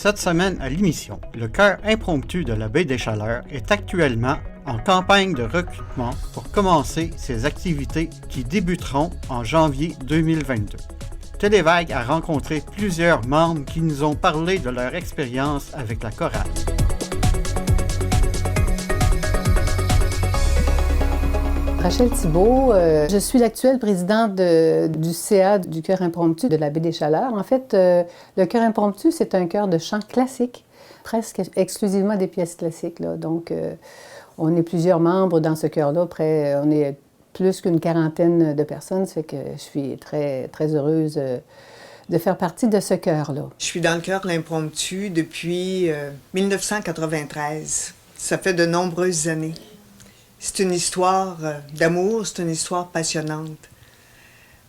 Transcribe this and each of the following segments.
Cette semaine à l'émission, le chœur impromptu de la Baie des Chaleurs est actuellement en campagne de recrutement pour commencer ses activités qui débuteront en janvier 2022. Télévague a rencontré plusieurs membres qui nous ont parlé de leur expérience avec la chorale. Rachel Thibault, je suis l'actuelle présidente du CA du chœur impromptu de la Baie des Chaleurs. En fait, le chœur impromptu, c'est un chœur de chant classique, presque exclusivement des pièces classiques, là. Donc, on est plusieurs membres dans ce chœur-là. On est plus qu'une quarantaine de personnes, ça fait que je suis très, très heureuse de faire partie de ce chœur-là. Je suis dans le chœur L'Impromptu depuis 1993. Ça fait de nombreuses années. C'est une histoire d'amour, c'est une histoire passionnante.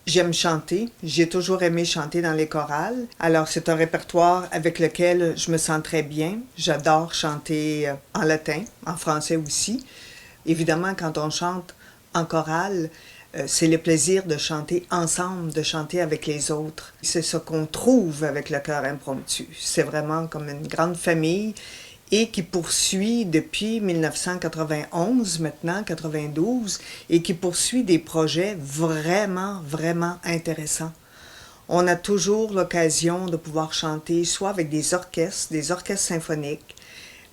J'aime chanter, j'ai toujours aimé chanter dans les chorales. Alors c'est un répertoire avec lequel je me sens très bien. J'adore chanter en latin, en français aussi. Évidemment, quand on chante en chorale, c'est le plaisir de chanter ensemble, de chanter avec les autres. C'est ce qu'on trouve avec le chœur impromptu. C'est vraiment comme une grande famille et qui poursuit depuis 1991, maintenant 92, et qui poursuit des projets vraiment, vraiment intéressants. On a toujours l'occasion de pouvoir chanter soit avec des orchestres symphoniques,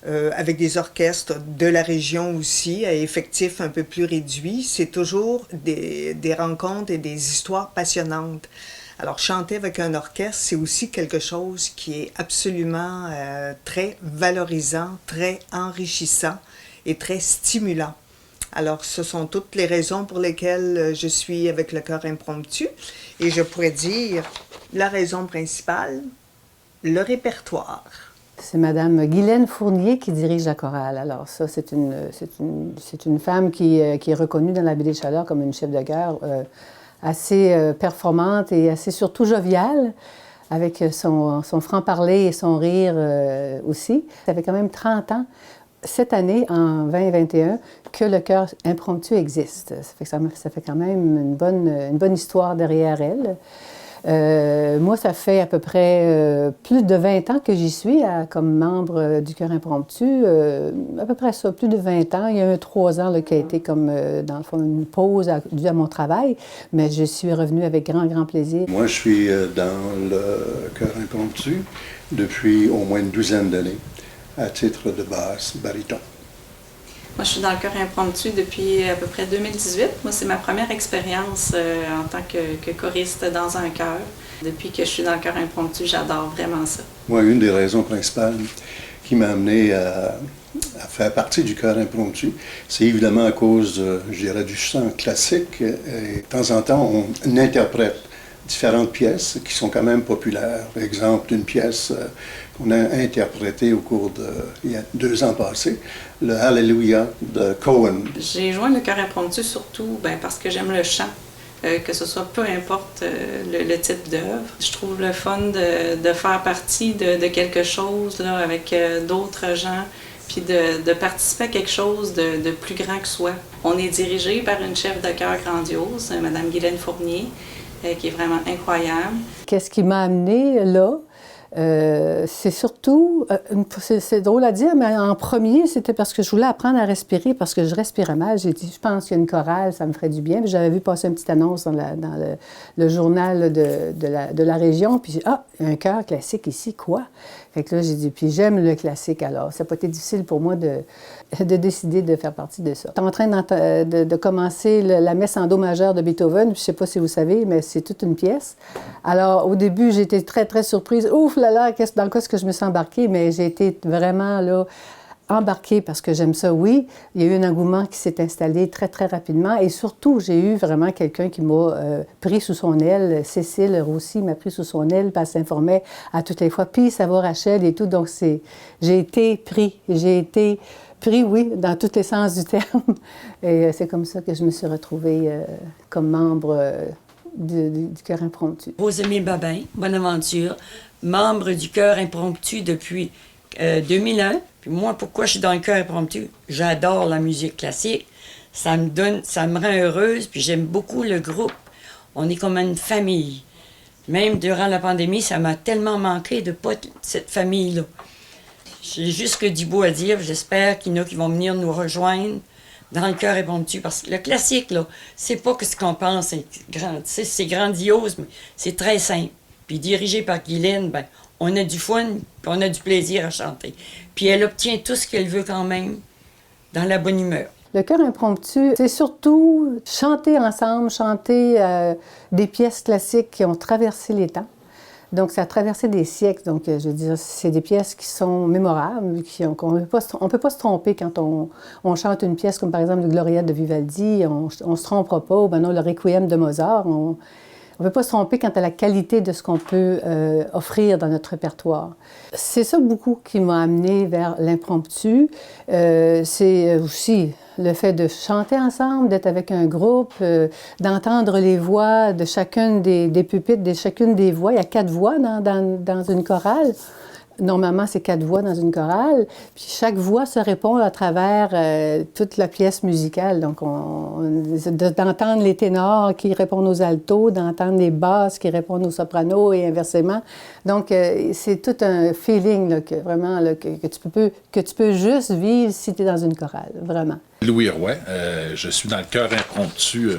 avec des orchestres de la région aussi, à effectifs un peu plus réduits. C'est toujours des rencontres et des histoires passionnantes. Alors, chanter avec un orchestre, c'est aussi quelque chose qui est absolument très valorisant, très enrichissant et très stimulant. Alors, ce sont toutes les raisons pour lesquelles je suis avec le chœur impromptu. Et je pourrais dire la raison principale, le répertoire. C'est Madame Guylaine Fournier qui dirige la chorale. Alors ça, c'est une femme qui est reconnue dans la Baie des Chaleurs comme une chef de chœur assez performante et assez surtout joviale, avec son franc-parler et son rire aussi. Ça fait quand même 30 ans, cette année, en 2021, que le chœur impromptu existe. Ça fait quand même une bonne histoire derrière elle. Moi, ça fait à peu près plus de 20 ans que j'y suis comme membre du chœur impromptu. À peu près ça, plus de 20 ans. Il y a eu 3 ans là, qui a été comme, dans le fond, une pause due à mon travail, mais je suis revenue avec grand plaisir. Moi, je suis dans le chœur impromptu depuis au moins une douzaine d'années, à titre de basse, baryton. Moi, je suis dans le chœur impromptu depuis à peu près 2018. Moi, c'est ma première expérience en tant que choriste dans un chœur. Depuis que je suis dans le chœur impromptu, j'adore vraiment ça. Moi, une des raisons principales qui m'a amené à faire partie du chœur impromptu, c'est évidemment à cause, je dirais, du chant classique. Et de temps en temps, on interprète différentes pièces qui sont quand même populaires. Exemple d'une pièce qu'on a interprétée au cours il y a 2 ans passés, le Hallelujah de Cohen. J'ai joint le chœur impromptu surtout parce que j'aime le chant, que ce soit peu importe le type d'œuvre. Je trouve le fun de faire partie de quelque chose là, avec d'autres gens, puis de participer à quelque chose de plus grand que soi. On est dirigé par une chef de chœur grandiose, Mme Guylaine Fournier, qui est vraiment incroyable. Qu'est-ce qui m'a amenée là? C'est surtout, c'est drôle à dire, mais en premier, c'était parce que je voulais apprendre à respirer, parce que je respirais mal. J'ai dit, je pense qu'il y a une chorale, ça me ferait du bien. Puis j'avais vu passer une petite annonce dans le journal de la région, puis j'ai dit, ah, il y a un chœur classique ici, quoi? Fait que là, j'ai dit, puis j'aime le classique, alors ça n'a pas été difficile pour moi de décider de faire partie de ça. Je suis en train de commencer la messe en do majeur de Beethoven, je ne sais pas si vous savez, mais c'est toute une pièce. Alors, au début, j'ai été très, très surprise. Ouf là là, dans quoi est-ce que je me suis embarquée? Mais j'ai été vraiment là, embarquée parce que j'aime ça, oui. Il y a eu un engouement qui s'est installé très, très rapidement. Et surtout, j'ai eu vraiment quelqu'un qui m'a pris sous son aile. Cécile Roussy m'a pris sous son aile, puis elle s'informait à toutes les fois. Puis ça va, Rachel, et tout. Donc, j'ai été pris, oui, dans tous les sens du terme. Et c'est comme ça que je me suis retrouvée comme membre du chœur impromptu. Rosemée Babin, Bonaventure, membre du chœur impromptu depuis 2001. Puis moi, pourquoi je suis dans le chœur impromptu? J'adore la musique classique. Ça me rend heureuse, puis j'aime beaucoup le groupe. On est comme une famille. Même durant la pandémie, ça m'a tellement manqué de pas être cette famille-là. J'ai juste du beau à dire. J'espère qu'il y en a qui vont venir nous rejoindre dans le cœur impromptu. Parce que le classique, là, c'est pas que ce qu'on pense, c'est grandiose, mais c'est très simple. Puis dirigé par Guylaine, ben, on a du fun, puis on a du plaisir à chanter. Puis elle obtient tout ce qu'elle veut quand même, dans la bonne humeur. Le chœur impromptu, c'est surtout chanter ensemble, chanter des pièces classiques qui ont traversé les temps. Donc, ça a traversé des siècles. Donc, je veux dire, c'est des pièces qui sont mémorables, on ne peut pas se tromper quand on chante une pièce comme, par exemple, le Gloria de Vivaldi. On ne se trompera pas. Ou ben non, le Requiem de Mozart. On ne peut pas se tromper quant à la qualité de ce qu'on peut offrir dans notre répertoire. C'est ça beaucoup qui m'a amenée vers l'impromptu. C'est aussi le fait de chanter ensemble, d'être avec un groupe, d'entendre les voix de chacune des pupitres, de chacune des voix. Il y a 4 voix dans une chorale. Normalement, c'est 4 voix dans une chorale. Puis chaque voix se répond à travers toute la pièce musicale. Donc, d'entendre les ténors qui répondent aux altos, d'entendre les basses qui répondent aux sopranos et inversement. Donc, c'est tout un feeling là, vraiment là, que tu peux juste vivre si tu es dans une chorale, vraiment. Louis Roy, je suis dans le chœur impromptu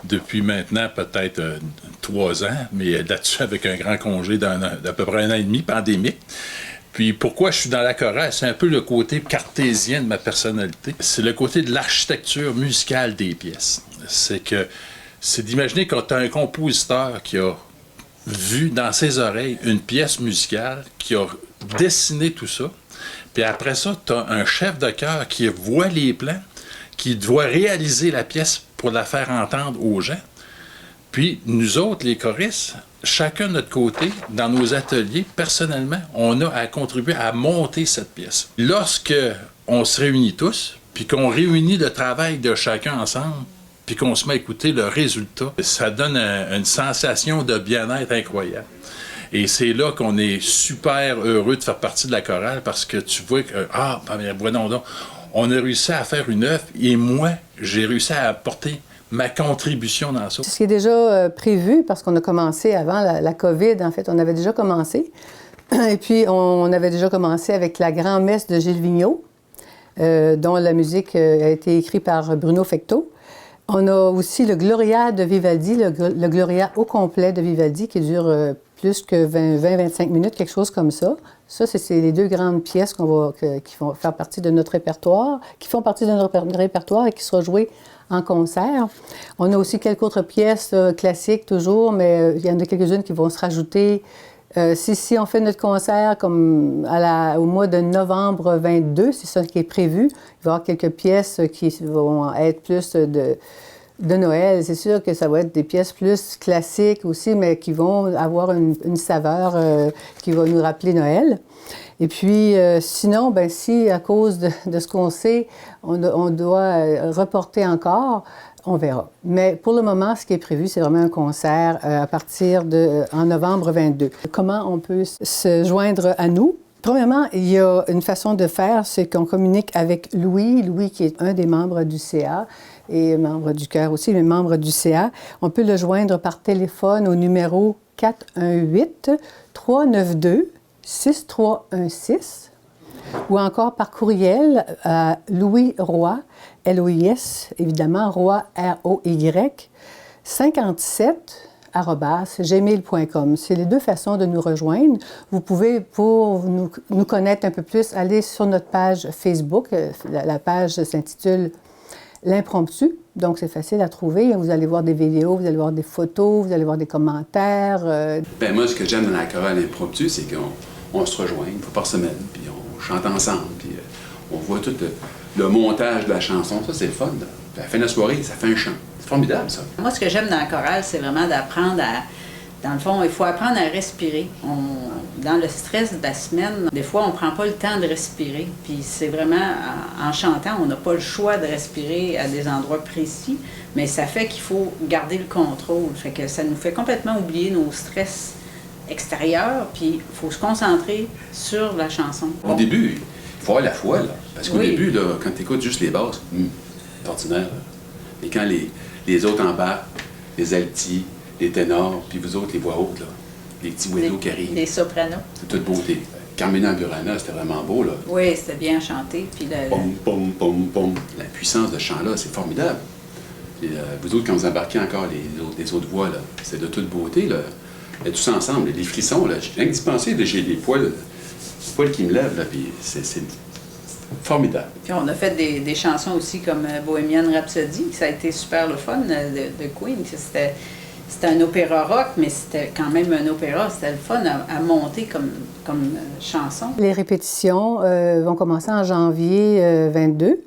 depuis maintenant peut-être 3 ans, mais là-dessus avec un grand congé d'à peu près 1 an et demi, pandémique. Puis pourquoi je suis dans la chorale, c'est un peu le côté cartésien de ma personnalité. C'est le côté de l'architecture musicale des pièces. C'est d'imaginer quand tu as un compositeur qui a vu dans ses oreilles une pièce musicale, qui a dessiné tout ça, puis après ça, tu as un chef de chœur qui voit les plans, qui doit réaliser la pièce pour la faire entendre aux gens. Puis, nous autres, les choristes, chacun de notre côté, dans nos ateliers, personnellement, on a à contribuer à monter cette pièce. Lorsque on se réunit tous, puis qu'on réunit le travail de chacun ensemble, puis qu'on se met à écouter le résultat, ça donne une sensation de bien-être incroyable. Et c'est là qu'on est super heureux de faire partie de la chorale, parce que tu vois que, on a réussi à faire une œuvre, et moi, j'ai réussi à apporter ma contribution dans ça. C'est ce qui est déjà prévu, parce qu'on a commencé avant la COVID, en fait, on avait déjà commencé. Et puis, on avait déjà commencé avec la grand-messe de Gilles Vigneault, dont la musique a été écrite par Bruno Fecteau. On a aussi le Gloria de Vivaldi, le Gloria au complet de Vivaldi, qui dure plus que 20-25 minutes, quelque chose comme ça. Ça, c'est les 2 grandes pièces qui vont faire partie de notre répertoire, qui font partie de notre répertoire et qui seront jouées en concert. On a aussi quelques autres pièces classiques toujours, mais il y en a quelques-unes qui vont se rajouter. Si on fait notre concert comme au mois de novembre 22, c'est ça qui est prévu, il va y avoir quelques pièces qui vont être plus de Noël. C'est sûr que ça va être des pièces plus classiques aussi, mais qui vont avoir une saveur qui va nous rappeler Noël. Et puis, sinon, ben si à cause de ce qu'on sait, on doit reporter encore, on verra. Mais pour le moment, ce qui est prévu, c'est vraiment un concert à partir en novembre 22. Comment on peut se joindre à nous? Premièrement, il y a une façon de faire, c'est qu'on communique avec Louis qui est un des membres du CA et membre du chœur aussi, mais membre du CA. On peut le joindre par téléphone au numéro 418-392-6316 ou encore par courriel à Louis Roy, L-O-I-S, évidemment, Roy, R-O-Y, 57@gmail.com. C'est les 2 façons de nous rejoindre. Vous pouvez, pour nous connaître un peu plus, aller sur notre page Facebook. La page s'intitule L'Impromptu. Donc, c'est facile à trouver. Vous allez voir des vidéos, vous allez voir des photos, vous allez voir des commentaires. Ben moi, ce que j'aime dans la chorale Impromptu, c'est qu'on se rejoint une fois par semaine, puis on chante ensemble, puis on voit tout le montage de la chanson. Ça, c'est le fun. Puis à la fin de la soirée, ça fait un chant. C'est formidable, ça. Moi, ce que j'aime dans la chorale, c'est vraiment d'apprendre à... Dans le fond, il faut apprendre à respirer. Dans le stress de la semaine, des fois, on ne prend pas le temps de respirer. Puis c'est vraiment, en chantant, on n'a pas le choix de respirer à des endroits précis, mais ça fait qu'il faut garder le contrôle. Fait que ça nous fait complètement oublier nos stress extérieurs, puis il faut se concentrer sur la chanson. Au début, il faut avoir la foi, là. Parce qu'au début, là, quand tu écoutes juste les basses, c'est ordinaire. Là. Et quand les autres embarquent, les altis, les ténors, puis vous autres, les voix hautes, là, des petits oiseaux qui arrivent. Des sopranos. C'est toute beauté. Carmina Burana, c'était vraiment beau, là. Oui, c'était bien chanté. Puis Pom, pom, pom, pom. La puissance de ce chant-là, c'est formidable. Puis, vous autres, quand vous embarquez encore les autres voix, là, c'est de toute beauté, là. Et tous ensemble, les frissons, là. Rien que d'y penser, j'ai des poils qui me lèvent, là, puis c'est formidable. Puis on a fait des chansons aussi comme Bohemian Rhapsody, ça a été super le fun de Queen. C'était un opéra rock, mais c'était quand même un opéra. C'était le fun à monter comme chanson. Les répétitions vont commencer en janvier 22.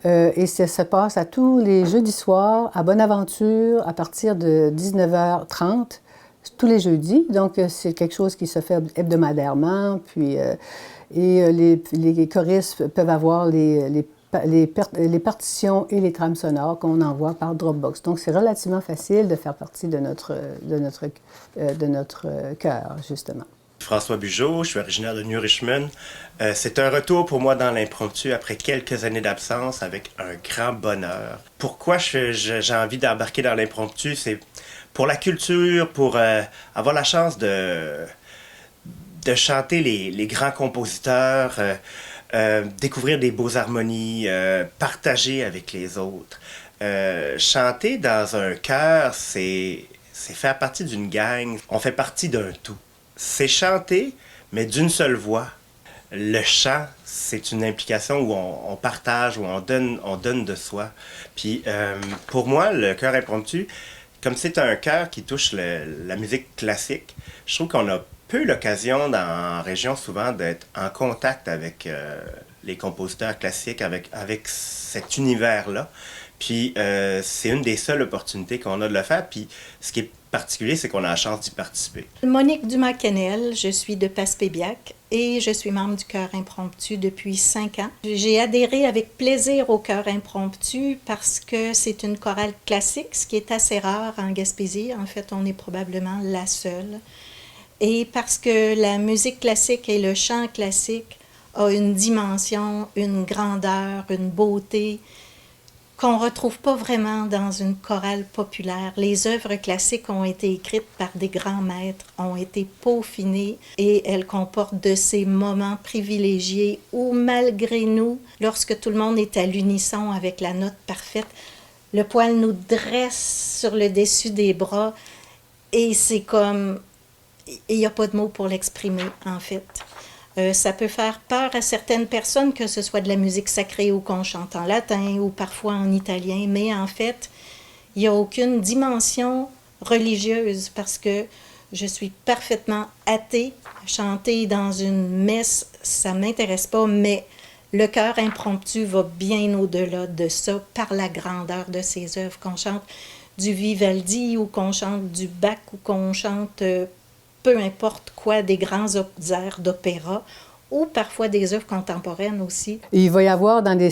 Et ça se passe à tous les jeudis soirs à Bonaventure à partir de 19h30, tous les jeudis. Donc, c'est quelque chose qui se fait hebdomadairement. Puis, les choristes peuvent avoir les partitions et les trames sonores qu'on envoie par Dropbox. Donc, c'est relativement facile de faire partie de notre chœur, justement. François Bugeaud, je suis originaire de New Richmond. C'est un retour pour moi dans l'impromptu après quelques années d'absence avec un grand bonheur. Pourquoi j'ai envie d'embarquer dans l'impromptu? C'est pour la culture, pour avoir la chance de chanter les grands compositeurs, découvrir des beaux harmonies, partager avec les autres. Chanter dans un chœur, c'est faire partie d'une gang. On fait partie d'un tout. C'est chanter, mais d'une seule voix. Le chant, c'est une implication où on partage, où on donne de soi. Puis pour moi, le chœur impromptu, comme c'est un chœur qui touche la musique classique, je trouve qu'on a peu l'occasion en région souvent d'être en contact avec les compositeurs classiques, avec cet univers-là. Puis c'est une des seules opportunités qu'on a de le faire. Puis ce qui est particulier, c'est qu'on a la chance d'y participer. Monique Dumas-Kennel, je suis de Passepébiac et je suis membre du Chœur Impromptu depuis 5 ans. J'ai adhéré avec plaisir au Chœur Impromptu parce que c'est une chorale classique, ce qui est assez rare en Gaspésie. En fait, on est probablement la seule. Et parce que la musique classique et le chant classique a une dimension, une grandeur, une beauté qu'on ne retrouve pas vraiment dans une chorale populaire. Les œuvres classiques ont été écrites par des grands maîtres, ont été peaufinées et elles comportent de ces moments privilégiés où, malgré nous, lorsque tout le monde est à l'unisson avec la note parfaite, le poil nous dresse sur le dessus des bras et c'est comme... Il n'y a pas de mots pour l'exprimer, en fait. Ça peut faire peur à certaines personnes, que ce soit de la musique sacrée ou qu'on chante en latin ou parfois en italien, mais en fait, il n'y a aucune dimension religieuse parce que je suis parfaitement athée. Chanter dans une messe, ça ne m'intéresse pas, mais le chœur impromptu va bien au-delà de ça par la grandeur de ses œuvres. Qu'on chante du Vivaldi ou qu'on chante du Bach ou qu'on chante... peu importe quoi, des grands airs d'opéra ou parfois des œuvres contemporaines aussi. Il va y avoir dans la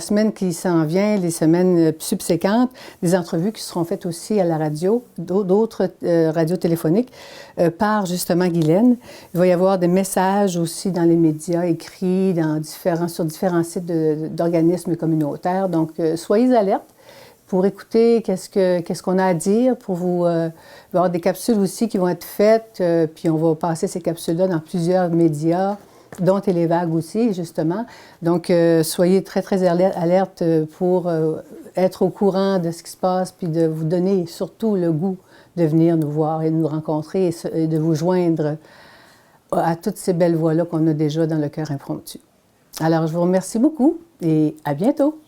semaine qui s'en vient, les semaines subséquentes, des entrevues qui seront faites aussi à la radio, d'autres radios téléphoniques, par justement Guylaine. Il va y avoir des messages aussi dans les médias écrits sur différents sites d'organismes communautaires. Donc, soyez alertes pour écouter qu'est-ce qu'on a à dire, pour vous... il va y avoir des capsules aussi qui vont être faites, puis on va passer ces capsules-là dans plusieurs médias, dont Télévague aussi, justement. Donc, soyez très, très alertes pour être au courant de ce qui se passe, puis de vous donner surtout le goût de venir nous voir et de nous rencontrer et de vous joindre à toutes ces belles voix-là qu'on a déjà dans le Chœur Impromptu. Alors, je vous remercie beaucoup et à bientôt!